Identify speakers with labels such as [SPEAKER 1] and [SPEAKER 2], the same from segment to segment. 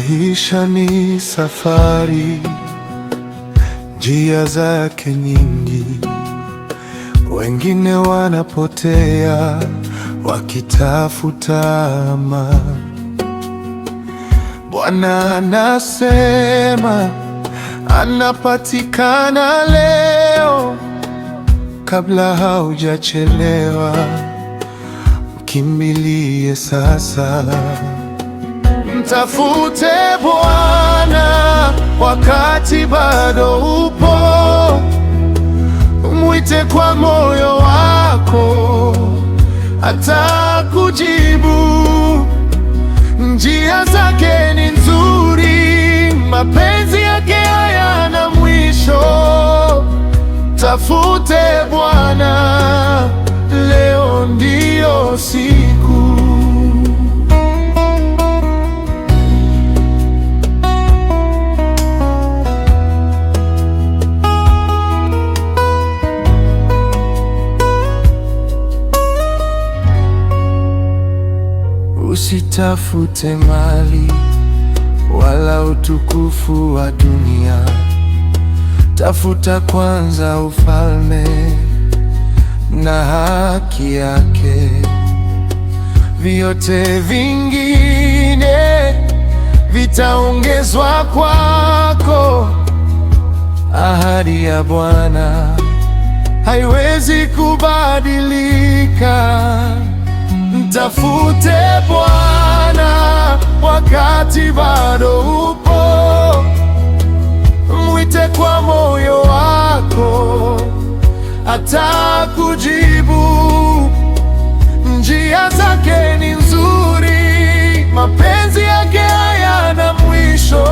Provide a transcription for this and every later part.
[SPEAKER 1] Maisha ni safari, njia zake nyingi. Wengine wanapotea wakitafuta amani. Bwana anasema anapatikana leo, kabla haujachelewa. Mkimbilie sasa. Mtafute Bwana wakati bado upo, mwite kwa moyo wako, atakujibu. Njia zake ni nzuri, mapenzi yake hayana mwisho. Tafute Bwana, leo ndiyo siku. Usitafute mali wala utukufu wa dunia, tafuta kwanza ufalme na haki yake. Vyote vingine vitaongezwa kwako. Ahadi ya Bwana haiwezi kubadilika. Mtafute Bwana wakati bado upo, mwite kwa moyo wako, atakujibu. Njia zake ni nzuri, mapenzi yake hayana mwisho.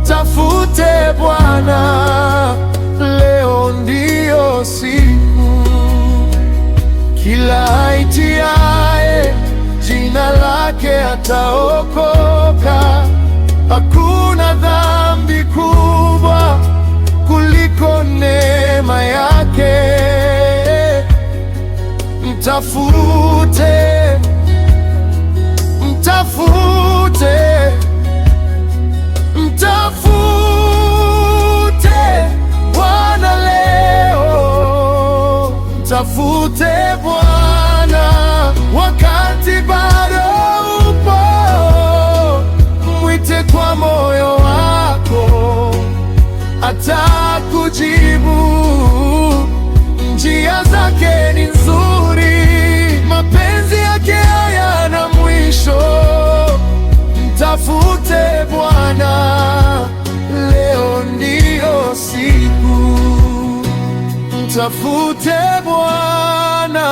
[SPEAKER 1] Tafute Bwana, leo ndiyo siku. Kila aitiaye jina lake ataokoka. Hakuna dhambi kubwa kuliko neema yake. Mtafute, mtafute, mtafute Bwana leo. Mtafute Bwana wakati bado upo, mwite kwa moyo wako, atakujibu. Njia zake ni nzuri, mapenzi yake hayana mwisho. Mtafute Bwana, leo ndiyo siku. Mtafute Bwana.